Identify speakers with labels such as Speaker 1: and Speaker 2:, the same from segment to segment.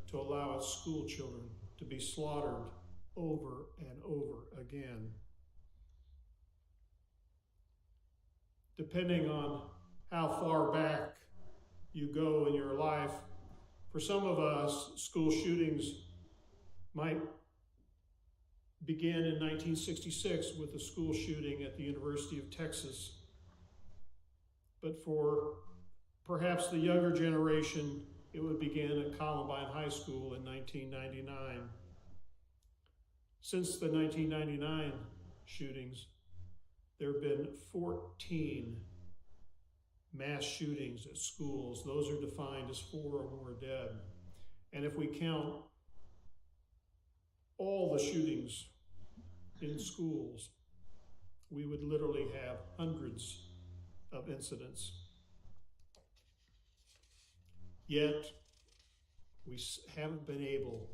Speaker 1: to allow its school children to be slaughtered over and over again. Depending on how far back you go in your life, for some of us, school shootings might begin in 1966 with the school shooting at the University of Texas. But for perhaps the younger generation, it would begin at Columbine High School in 1999. Since the 1999 shootings, there have been 14 mass shootings at schools. Those are defined as 4 or more dead. And if we count all the shootings in schools, we would literally have hundreds of incidents. Yet, we haven't been able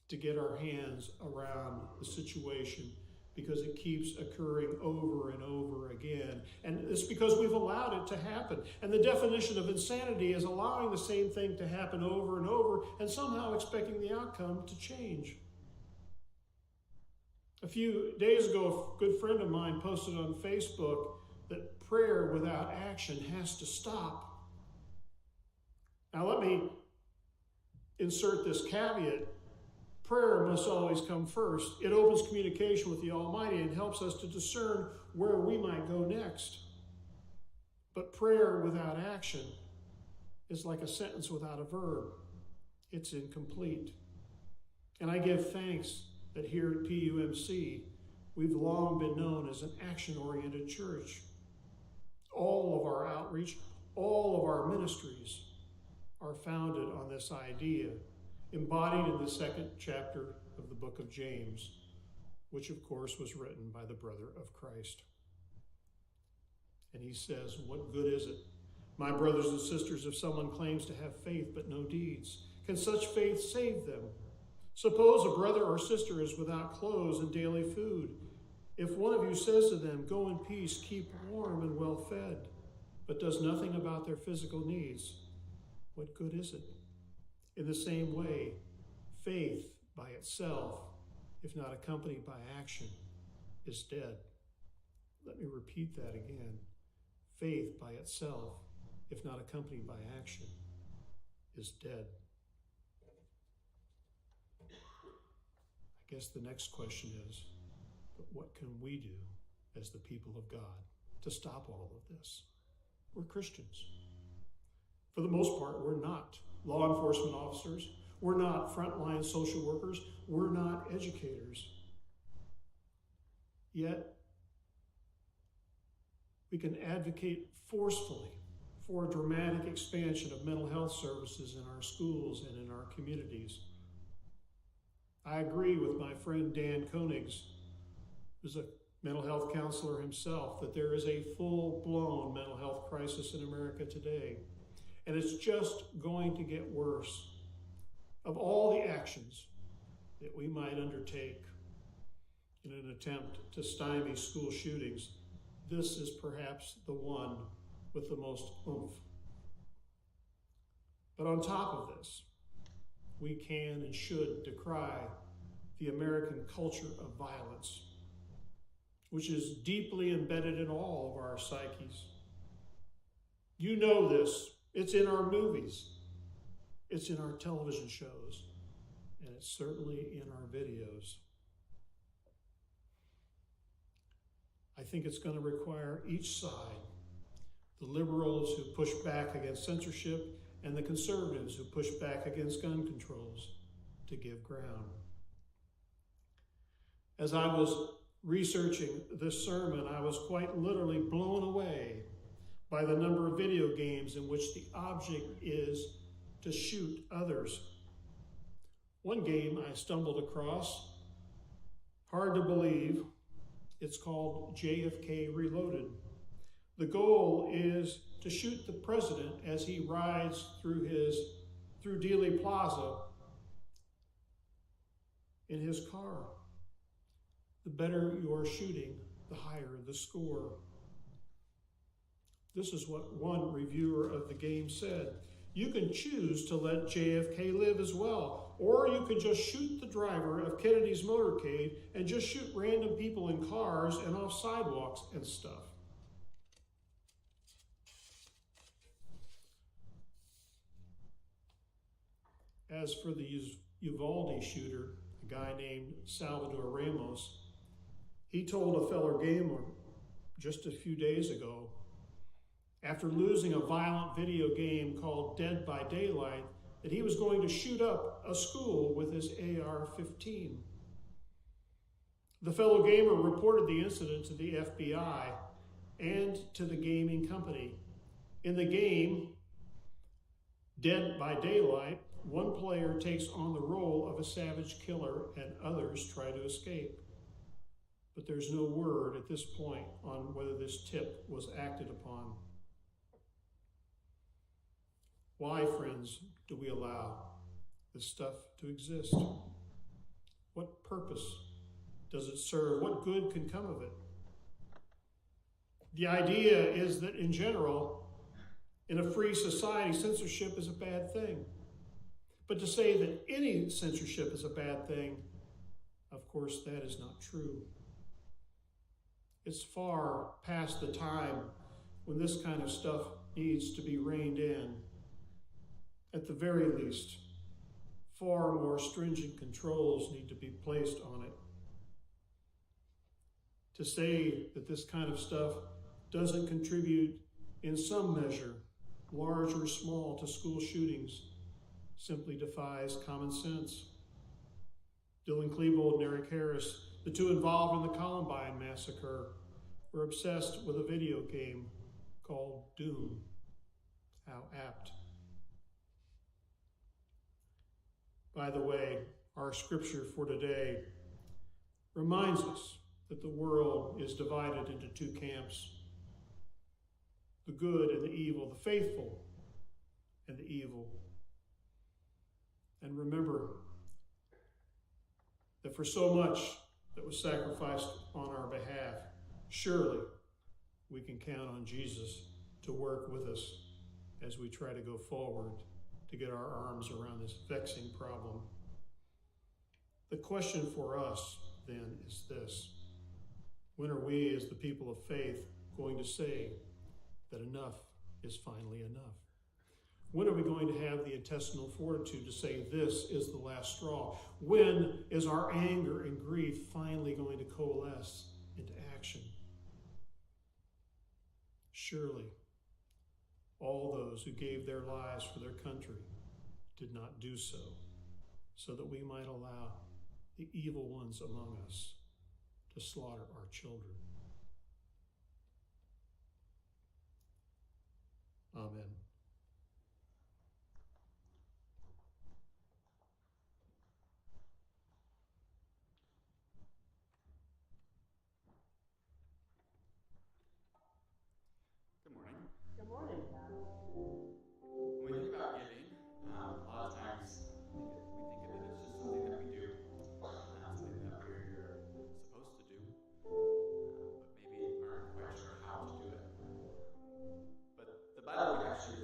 Speaker 1: to get our hands around the situation because it keeps occurring over and over again. And it's because we've allowed it to happen. And the definition of insanity is allowing the same thing to happen over and over and somehow expecting the outcome to change. A few days ago, a good friend of mine posted on Facebook that prayer without action has to stop. Now let me insert this caveat. Prayer must always come first. It opens communication with the Almighty and helps us to discern where we might go next. But prayer without action is like a sentence without a verb. It's incomplete. And I give thanks that here at PUMC, we've long been known as an action-oriented church. All of our outreach, all of our ministries are founded on this idea, embodied in the 2nd chapter of the book of James, which of course was written by the brother of Christ. And he says, "What good is it, my brothers and sisters, if someone claims to have faith but no deeds? Can such faith save them? Suppose a brother or sister is without clothes and daily food. If one of you says to them, 'Go in peace, keep warm and well fed,' but does nothing about their physical needs, what good is it? In the same way, faith by itself, if not accompanied by action, is dead." Let me repeat that again. Faith by itself, if not accompanied by action, is dead. I guess the next question is, but what can we do as the people of God to stop all of this? We're Christians. For the most part, we're not law enforcement officers. We're not frontline social workers. We're not educators. Yet, we can advocate forcefully for a dramatic expansion of mental health services in our schools and in our communities. I agree with my friend Dan Koenigs, who's a mental health counselor himself, that there is a full-blown mental health crisis in America today. And it's just going to get worse. Of all the actions that we might undertake in an attempt to stymie school shootings, this is perhaps the one with the most oomph. But on top of this, we can and should decry the American culture of violence, which is deeply embedded in all of our psyches. You know this. It's in our movies. It's in our television shows. And it's certainly in our videos. I think it's going to require each side, the liberals who push back against censorship and the conservatives who push back against gun controls, to give ground. As I was researching this sermon, I was quite literally blown away by the number of video games in which the object is to shoot others. One game I stumbled across, hard to believe, it's called JFK Reloaded. The goal is to shoot the president as he rides through Dealey Plaza in his car. The better your shooting, the higher the score. This is what one reviewer of the game said. You can choose to let JFK live as well, or you could just shoot the driver of Kennedy's motorcade and just shoot random people in cars and off sidewalks and stuff. As for the Uvalde shooter, a guy named Salvador Ramos, he told a fellow gamer just a few days ago, after losing a violent video game called Dead by Daylight, that he was going to shoot up a school with his AR-15. The fellow gamer reported the incident to the FBI and to the gaming company. In the game, Dead by Daylight, one player takes on the role of a savage killer and others try to escape. But there's no word at this point on whether this tip was acted upon. Why, friends, do we allow this stuff to exist? What purpose does it serve? What good can come of it? The idea is that in general, in a free society, censorship is a bad thing. But to say that any censorship is a bad thing, of course, that is not true. It's far past the time when this kind of stuff needs to be reined in. At the very least, far more stringent controls need to be placed on it. To say that this kind of stuff doesn't contribute in some measure, large or small, to school shootings simply defies common sense. Dylan Klebold and Eric Harris, the two involved in the Columbine massacre, were obsessed with a video game called Doom. How apt. By the way, our scripture for today reminds us that the world is divided into two camps: the good and the evil, the faithful and the evil. And remember that for so much that was sacrificed on our behalf, surely we can count on Jesus to work with us as we try to go forward to get our arms around this vexing problem. The question for us, then, is this: when are we, as the people of faith, going to say that enough is finally enough? When are we going to have the intestinal fortitude to say this is the last straw? When is our anger and grief finally going to coalesce into action? Surely, all those who gave their lives for their country did not do so that we might allow the evil ones among us to slaughter our children. Amen.
Speaker 2: Good morning.
Speaker 3: Good morning.
Speaker 2: When we think about giving, a lot of times we think of it as just something that we do, something that we're supposed to do, but maybe aren't quite sure how to do it. But the Bible actually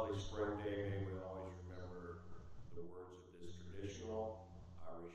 Speaker 3: Early spring day, may we always remember the words of this traditional Irish